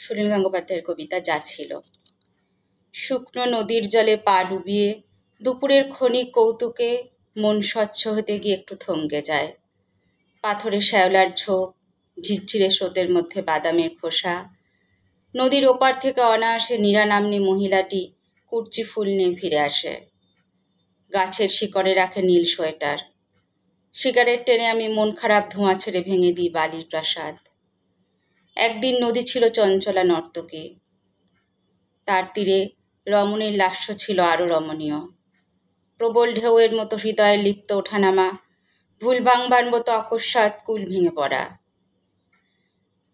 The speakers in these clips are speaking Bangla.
সুনীল গঙ্গোপাধ্যায়ের কবিতা যা ছিল। শুকনো নদীর জলে পা ডুবিয়ে দুপুরের ক্ষণিক কৌতুকে মন স্বচ্ছ হতে গিয়ে একটু থমকে যায়। পাথরে শ্যাওলার ঝোপ, ঝিরঝিরে স্রোতের মধ্যে বাদামের খোসা। নদীর ওপার থেকে অনায়াসে নীরা নাম্নী মহিলাটি কুর্চি ফুল নিয়ে ফিরে আসে। গাছের শিকড়ে রাখে নীল সোয়েটার। সিগারেট টেনে আমি মন খারাপ ধোঁয়া ছেড়ে ভেঙে দিই বালির প্রাসাদ। একদিন নদী ছিল চঞ্চলা নর্তকী। তার তীরে রমণীর লাস্য ছিল আরও রমণীয়। প্রবল ঢেউয়ের মতো হৃদয়ে লিপ্ত ওঠানামা, ভুল ভাঙবার মতো অকস্মাৎ কুল ভেঙে পড়া।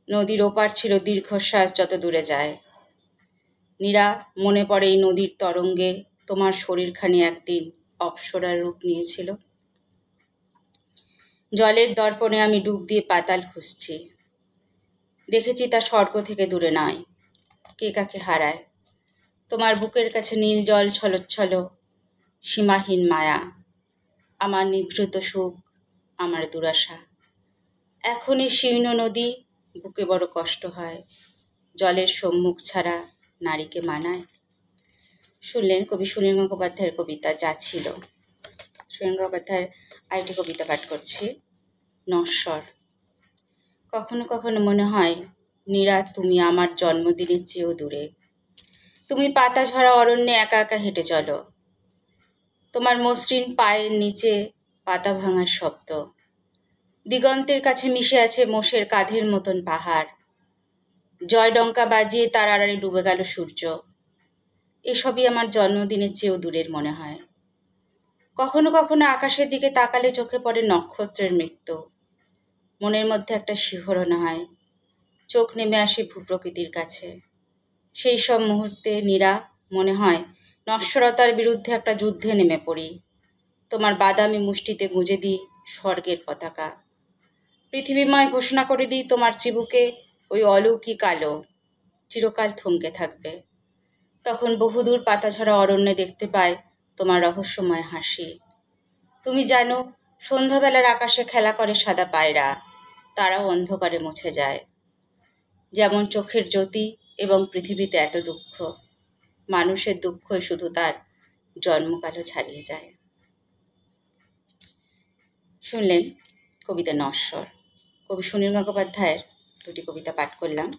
নদীর ওপার ছিল দীর্ঘশ্বাস যত দূরে যায়। নীরা, মনে পড়ে এই নদীর তরঙ্গে তোমার শরীরখানি একদিন অপ্সরার রূপ নিয়েছিল। জলের দর্পণে আমি ডুব দিয়ে পাতাল খুঁজছি। দেখেছি তা স্বর্গ থেকে দূরে নয়, কে কাকে হারায়। তোমার বুকের কাছে নীল জল ছলচ্ছল, সীমাহীন মায়া, আমার নিভৃত সুখ, আমার দুরাশা। এখনই শীর্ণ নদী, বুকে বড় কষ্ট হয়, জলের সম্মুখ ছাড়া নারীকে মানায়। শুনলেন কবি সুনীল গঙ্গোপাধ্যায়ের কবিতা যা ছিল। সুনীল গঙ্গোপাধ্যায়ের আরেকটি কবিতা পাঠ করছি, নশ্বর। কখনো কখনো মনে হয় নীরা, তুমি আমার জন্মদিনের চেয়েও দূরে। তুমি পাতা ঝরা অরণ্যে একা একা হেঁটে চলো। তোমার মসৃণ পায়ের নিচে পাতা ভাঙার শব্দ। দিগন্তের কাছে মিশে আছে মোষের কাঁধের মতন পাহাড়। জয়ডঙ্কা বাজিয়ে তার আড়ালে ডুবে গেল সূর্য। এসবই আমার জন্মদিনের চেয়েও দূরের মনে হয়। কখনো কখনো আকাশের দিকে তাকালে চোখে পড়ে নক্ষত্রের মৃত্যু। মনের মধ্যে একটা শিহরণ হয়, চোখ নেমে আসে ভূপ্রকৃতির কাছে। সেই সব মুহূর্তে নীরা, মনে হয় নশ্বরতার বিরুদ্ধে একটা যুদ্ধে নেমে পড়ি। তোমার বাদামি মুষ্টিতে গুঁজে দিই স্বর্গের পতাকা। পৃথিবীময় ঘোষণা করে দিই তোমার চিবুকে ওই অলৌকিক আলো চিরকাল থমকে থাকবে। তখন বহুদূর পাতাঝরা অরণ্যে দেখতে পাই তোমার রহস্যময় হাসি। তুমি জানো, সন্ধ্যাবেলার আকাশে খেলা করে সাদা পায়রা, তারাও অন্ধকারে মুছে যায়। যেমন চোখের জ্যোতি এবং পৃথিবীতে এত দুঃখ, মানুষের দুঃখই শুধু তার জন্মকালও ছাড়িয়ে যায়। শুনলেন কবিতা নশ্বর। কবি সুনীল গঙ্গোপাধ্যায়ের দুটি কবিতা পাঠ করলাম।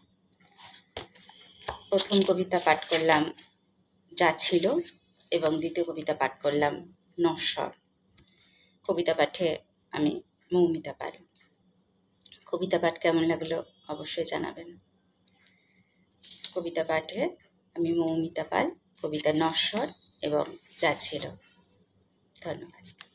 প্রথম কবিতা পাঠ করলাম যা ছিল এবং দ্বিতীয় কবিতা পাঠ করলাম নশ্বর। কবিতা পাঠে আমি মৌমিতা পাল। কবিতা পাঠ কেমন লাগলো অবশ্যই জানাবেন। কবিতা পাঠে আমি মৌমিতা পাল, কবিতা নশ্বর এবং যা ছিল। ধন্যবাদ।